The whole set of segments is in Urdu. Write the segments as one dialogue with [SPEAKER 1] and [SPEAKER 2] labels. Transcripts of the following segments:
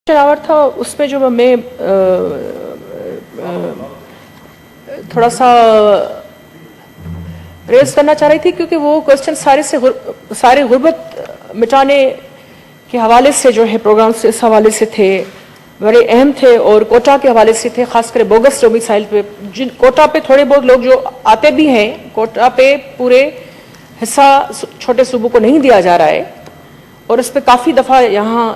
[SPEAKER 1] شراور تھا اس میں جو میں تھوڑا سا ریز کرنا چاہ رہی تھی کیونکہ وہ کوسچن سارے غربت مٹانے کے حوالے سے جو ہے پروگرام سے اس حوالے سے تھے، بڑے اہم تھے اور کوٹا کے حوالے سے تھے، خاص کر بوگس ڈومیسائل پہ جن کوٹا پہ تھوڑے بہت لوگ جو آتے بھی ہیں، کوٹا پہ پورے حصہ چھوٹے صوبوں کو نہیں دیا جا رہا ہے اور اس پہ کافی دفعہ یہاں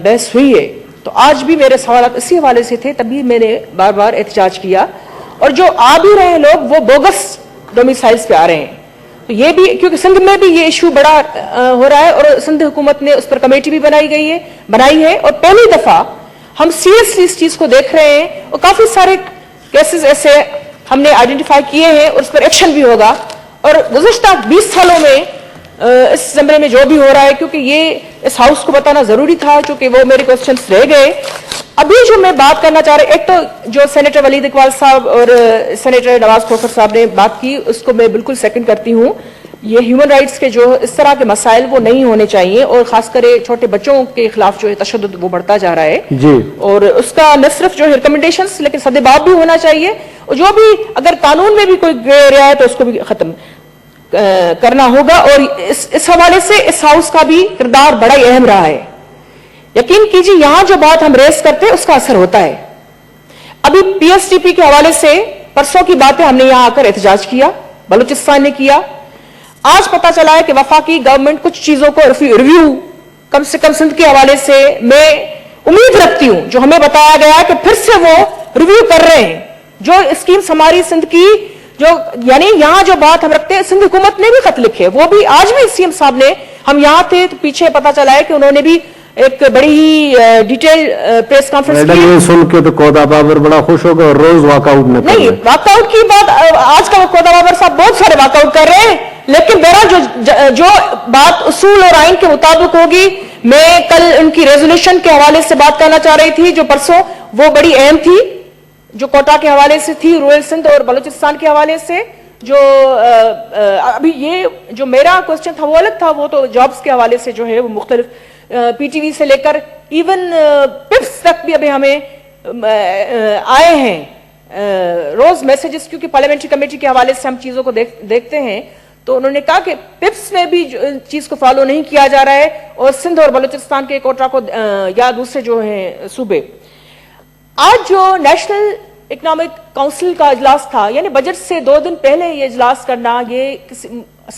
[SPEAKER 1] بحث ہوئی ہے۔ تو آج بھی میرے سوالات اسی حوالے سے تھے، تبھی میں نے بار بار احتجاج کیا، اور جو آ بھی رہے ہیں لوگ وہ بوگس ڈومیسائلز پہ آ رہے ہیں۔ تو یہ بھی کیونکہ سندھ میں بھی یہ ایشو بڑا ہو رہا ہے اور سندھ حکومت نے اس پر کمیٹی بھی بنائی ہے اور پہلی دفعہ ہم سیریسلی اس چیز کو دیکھ رہے ہیں اور کافی سارے کیسز ایسے ہم نے آئیڈینٹیفائی کیے ہیں اور اس پر ایکشن بھی ہوگا۔ اور گزشتہ 20 سالوں میں اس زمرے میں جو بھی ہو رہا ہے، کیونکہ یہ اس ہاؤس کو بتانا ضروری تھا چونکہ وہ میرے کوسچنس رہ گئے۔ ابھی جو میں بات کرنا چاہ رہی، ایک تو جو سینیٹر ولید اقبال صاحب اور سینیٹر نواز کھوکھر صاحب نے بات کی، اس کو میں بالکل سیکنڈ کرتی ہوں۔ یہ ہیومن رائٹس کے جو اس طرح کے مسائل وہ نہیں ہونے چاہیے، اور خاص کر چھوٹے بچوں کے خلاف جو ہے تشدد وہ بڑھتا جا رہا ہے جی، اور اس کا نہ صرف جو ہے ریکمنڈیشنز لیکن سدباب بھی ہونا چاہیے، اور جو بھی اگر قانون میں بھی کوئی گرے ایریا ہے تو اس کو بھی ختم کرنا ہوگا، اور اس حوالے سے اس ہاؤس کا بھی کردار بڑا ہی اہم رہا ہے۔ یقین کیجیے یہاں جو بات ہم ریز کرتے ہیں اس کا اثر ہوتا ہے۔ ابھی پی ایس ٹی پی کے حوالے سے پرسوں کی باتیں ہم نے یہاں آ کر احتجاج کیا، بلوچستان نے کیا۔ آج پتا چلا ہے کہ وفاقی گورنمنٹ کچھ چیزوں کو ریویو کم سے کم سندھ کے حوالے سے میں امید رکھتی ہوں، جو ہمیں بتایا گیا ہے کہ پھر سے وہ ریویو کر رہے ہیں جو اسکیمز ہماری سندھ کی، جو یعنی یہاں جو بات ہم رکھتے ہیں، سندھ حکومت نے بھی خط لکھے، وہ بھی آج بھی سی ایم صاحب نے، ہم یہاں تھے تو پیچھے پتا چلا ہے کہ انہوں نے بھی ایک بڑی ہی ڈیٹیل پریس کانفرنس کی۔
[SPEAKER 2] یہ سن کے تو کودا بابر بڑا خوش ہو گیا اور روز واک آؤٹ
[SPEAKER 1] نہیں، واک آؤٹ کی بات آج کا کودا بابر صاحب بہت سارے واک آؤٹ کر رہے ہیں، لیکن بہرحال جو بات اصول اور آئین کے مطابق ہوگی، میں کل ان کی ریزولوشن کے حوالے سے بات کرنا چاہ رہی تھی جو پرسوں وہ بڑی اہم تھی، جو کوٹا کے حوالے سے تھی، رورل سندھ اور بلوچستان کے حوالے سے، جو ابھی یہ جو میرا کوسچن تھا وہ الگ تھا، وہ تو جابز کے حوالے سے جو ہے وہ مختلف پی ٹی وی سے لے کر ایون پپس تک بھی ابھی ہمیں آئے ہیں روز میسیجز، کیونکہ پارلیمنٹری کمیٹی کے حوالے سے ہم چیزوں کو دیکھتے ہیں، تو انہوں نے کہا کہ پپس میں بھی چیز کو فالو نہیں کیا جا رہا ہے، اور سندھ اور بلوچستان کے کوٹا کو یا دوسرے جو ہیں صوبے۔ آج جو نیشنل اکنامک کونسل کا اجلاس تھا، یعنی بجٹ سے 2 دن پہلے یہ اجلاس کرنا، یہ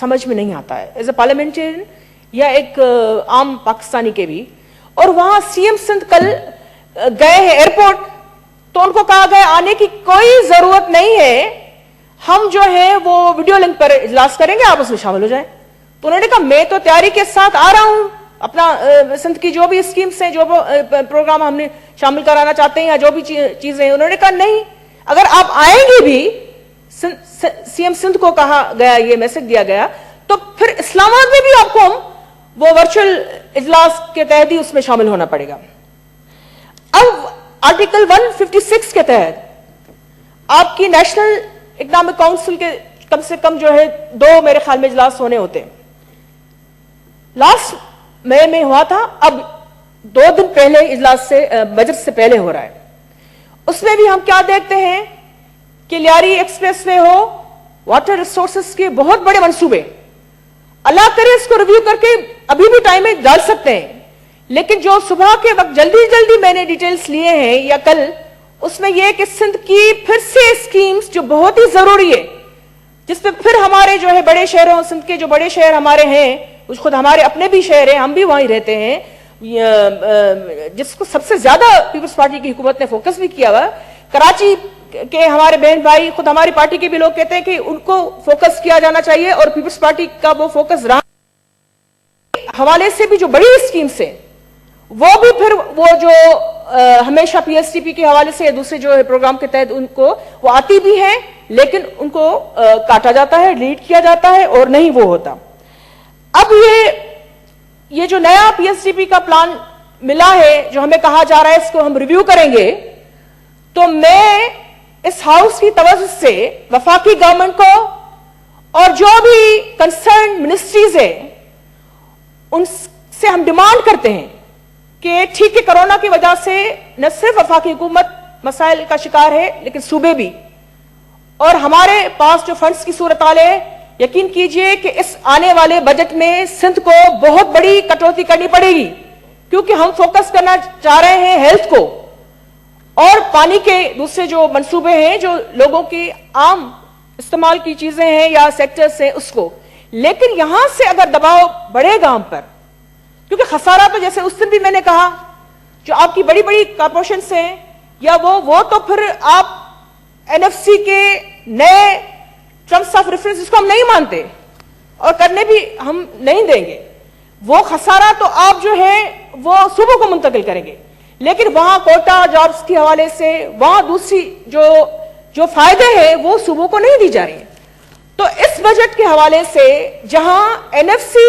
[SPEAKER 1] سمجھ میں نہیں آتا ہے ایز اے پارلیمنٹرین یا ایک عام پاکستانی کے بھی۔ اور وہاں سی ایم سندھ کل گئے ہیں ایئرپورٹ، تو ان کو کہا گیا آنے کی کوئی ضرورت نہیں ہے، ہم جو ہے وہ ویڈیو لنک پر اجلاس کریں گے، آپ اس میں شامل ہو جائیں۔ تو انہوں نے کہا میں تو تیاری کے ساتھ آ رہا ہوں، اپنا سندھ کی جو بھی اسکیمز ہیں، جو پروگرام ہم نے شامل کرانا چاہتے ہیں یا جو بھی چیزیں ہیں، انہوں نے کہا نہیں، اگر آپ آئیں گے بھی، سی ایم سندھ کو کہا گیا، یہ میسج دیا گیا، تو پھر اسلام آباد میں بھی آپ کو وہ ورچوئل اجلاس کے تحت ہی اس میں شامل ہونا پڑے گا۔ اب آرٹیکل 156 کے تحت آپ کی نیشنل اکنامک کونسل کے کم سے کم جو ہے 2 میرے خیال میں اجلاس ہونے ہوتے ہیں۔ لاسٹ مئی میں ہوا تھا، اب 2 دن پہلے اجلاس سے بجٹ سے پہلے ہو رہا ہے۔ اس میں بھی ہم کیا دیکھتے ہیں کہ لیاری ایکسپریس وے ہو، واٹر ریسورسز کے بہت بڑے منصوبے، اللہ کرے اس کو ریویو کر کے ابھی بھی ٹائم میں ڈال سکتے ہیں، لیکن جو صبح کے وقت جلدی میں نے ڈیٹیلز لیے ہیں یا کل، اس میں یہ کہ سندھ کی پھر سے اسکیمز جو بہت ہی ضروری ہے، جس پہ پھر ہمارے جو ہے بڑے شہروں، سندھ کے جو بڑے شہر ہمارے ہیں، خود ہمارے اپنے بھی شہر ہیں، ہم بھی وہیں رہتے ہیں، جس کو سب سے زیادہ پیپلز پارٹی کی حکومت نے فوکس بھی کیا ہوا، کراچی کے ہمارے بہن بھائی، خود ہماری پارٹی کے بھی لوگ کہتے ہیں کہ ان کو فوکس کیا جانا چاہیے، اور پیپلز پارٹی کا وہ فوکس رہا حوالے سے بھی جو بڑی اسکیمز ہیں، وہ بھی پھر وہ جو ہمیشہ پی ایس ٹی پی کے حوالے سے یا دوسرے جو پروگرام کے تحت ان کو وہ آتی بھی ہیں، لیکن ان کو کاٹا جاتا ہے، ڈیلیٹ کیا جاتا ہے اور نہیں وہ ہوتا۔ اب یہ جو نیا پی ایس ٹی پی کا پلان ملا ہے، جو ہمیں کہا جا رہا ہے اس کو ہم ریویو کریں گے، تو میں اس ہاؤس کی توجہ سے وفاقی گورنمنٹ کو اور جو بھی کنسرن منسٹریز ہیں ان سے ہم ڈیمانڈ کرتے ہیں کہ ٹھیک ہے کورونا کی وجہ سے نہ صرف وفاقی حکومت مسائل کا شکار ہے لیکن صوبے بھی، اور ہمارے پاس جو فنڈز کی صورتحال ہے، یقین کیجئے کہ اس آنے والے بجٹ میں سندھ کو بہت بڑی کٹوتی کرنی پڑے گی، کیونکہ ہم فوکس کرنا چاہ رہے ہیں ہیلتھ کو اور پانی کے دوسرے جو منصوبے ہیں جو لوگوں کی عام استعمال کی چیزیں ہیں یا سیکٹرز ہیں اس کو، لیکن یہاں سے اگر دباؤ بڑھے گا ہم پر، کیونکہ خسارہ تو جیسے اس دن بھی میں نے کہا جو آپ کی بڑی بڑی کارپوریشنز ہیں یا وہ تو پھر آپ این ایف سی کے نئے ٹرمز آف ریفرنس اس کو ہم نہیں مانتے اور کرنے بھی ہم نہیں دیں گے، وہ خسارہ تو آپ جو ہے وہ صوبوں کو منتقل کریں گے، لیکن وہاں کوٹا جابز کے حوالے سے وہاں دوسری جو فائدے ہیں وہ صوبوں کو نہیں دی جا رہی ہیں۔ تو اس بجٹ کے حوالے سے جہاں این ایف سی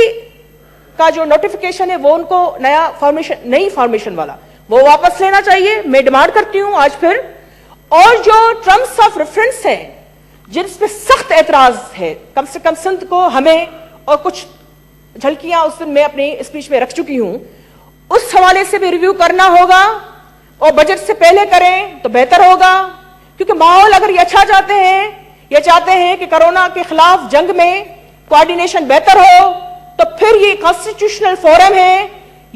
[SPEAKER 1] کا جو نوٹیفیکیشن ہے وہ ان کو نئی فارمیشن والا وہ واپس لینا چاہیے، میں ڈیمانڈ کرتی ہوں آج پھر، اور جو ٹرمز آف ریفرنس ہیں جن پہ سخت اعتراض ہے، کم سے کم سندھ کو ہمیں اور کچھ جھلکیاں اس دن میں اپنی اسپیچ میں رکھ چکی ہوں، اس حوالے سے بھی ریویو کرنا ہوگا اور بجٹ سے پہلے کریں تو بہتر ہوگا، کیونکہ ماحول اگر یہ اچھا چاہتے ہیں کہ کرونا کے خلاف جنگ میں کوارڈینیشن بہتر ہو، تو پھر یہ کانسٹیٹیوشنل فورم ہے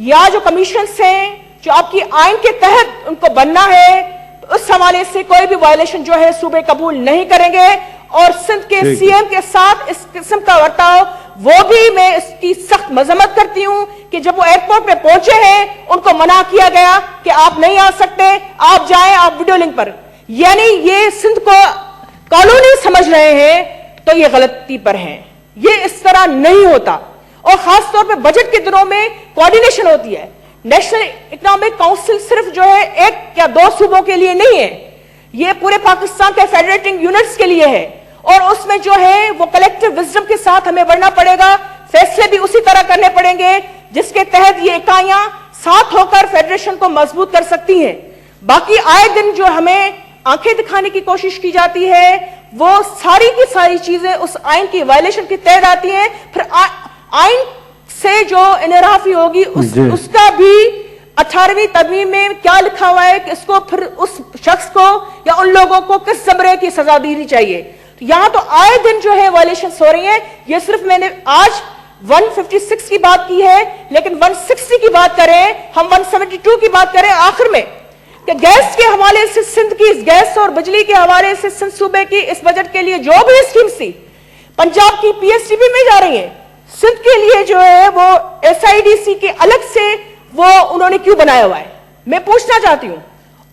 [SPEAKER 1] یا جو کمیشنز ہیں جو آپ کی آئین کے تحت ان کو بننا ہے، اس حوالے سے کوئی بھی وائلیشن جو ہے صوبے قبول نہیں کریں گے، اور سندھ کے سی ایم کے ساتھ اس قسم کا ورتاؤ وہ بھی میں اس کی سخت مذمت کرتی ہوں کہ جب وہ ایئرپورٹ پہ پہنچے ہیں ان کو منع کیا گیا کہ آپ نہیں آ سکتے، آپ جائیں آپ ویڈیو لنک پر، یعنی یہ سندھ کو قانونی سمجھ رہے ہیں تو یہ غلطی پر ہیں، یہ اس طرح نہیں ہوتا، اور خاص طور پہ بجٹ کے دنوں میں کوارڈینیشن ہوتی ہے۔ نیشنل اکنامک کاؤنسل صرف جو ہے ایک یا دو صوبوں کے لیے نہیں ہے، یہ پورے پاکستان کے فیڈریٹنگ یونٹس کے لیے ہے، اور اس میں جو ہے وہ کلیکٹیو وزڈم کے ساتھ ہمیں بڑھنا پڑے گا، فیصلے بھی اسی طرح کرنے پڑیں گے جس کے تحت یہ اکائیاں ساتھ ہو کر فیڈریشن کو مضبوط کر سکتی ہیں۔ باقی آئے دن جو ہمیں آنکھیں دکھانے کی کوشش کی جاتی ہے وہ ساری کی ساری چیزیں اس آئین کی وائلیشن کے تحت آتی ہیں، پھر آئین سے جو انحرافی ہوگی اس کا بھی 18ویں تدوین میں کیا لکھا ہوا ہے کہ اس کو پھر اس شخص کو یا ان لوگوں کو کس زمرے کی سزا دینی چاہیے۔ یہاں تو آئے دن جو ہے وائلیشنز ہو رہی ہیں، یہ صرف میں نے آج 156 کی بات کی ہے، لیکن 160 کی بات کریں، ہم 172 کی بات کریں آخر میں، کہ گیس کے حوالے سے سندھ کی گیس اور بجلی کے حوالے سے سندھ صوبے کی اس بجٹ کے لیے جو بھی اسکیمز تھی پنجاب کی پی ایس ٹی پی میں جا رہی ہیں، سندھ کے لیے جو ہے وہ ایس آئی ڈی سی کے الگ سے وہ انہوں نے کیوں بنایا ہوا ہے، میں پوچھنا چاہتی ہوں،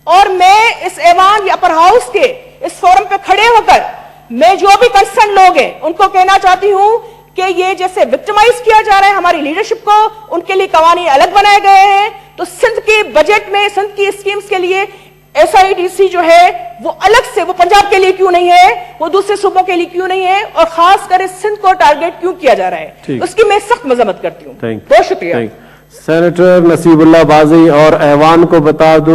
[SPEAKER 1] اور میں اس ایوان یا اپر ہاؤس کے اس فورم پہ کھڑے ہو کر میں جو بھی کنسرن لوگ ہیں ان کو کہنا چاہتی ہوں کہ یہ جیسے وکٹمائز کیا جا رہا ہے ہماری لیڈرشپ کو، ان کے لیے قوانین الگ بنائے گئے ہیں، تو سندھ کے بجٹ میں سندھ کی اسکیمز کے لیے ایس آئی ڈی سی جو ہے وہ الگ سے وہ پنجاب کے لیے کیوں نہیں ہے، وہ دوسرے صوبوں کے لیے کیوں نہیں ہے، اور خاص کر سندھ کو ٹارگٹ کیوں کیا جا رہا ہے، اس کی میں سخت مذمت کرتی ہوں۔ بہت شکریہ۔
[SPEAKER 2] سینیٹر نصیب اللہ بازی اور ایوان کو بتا دوں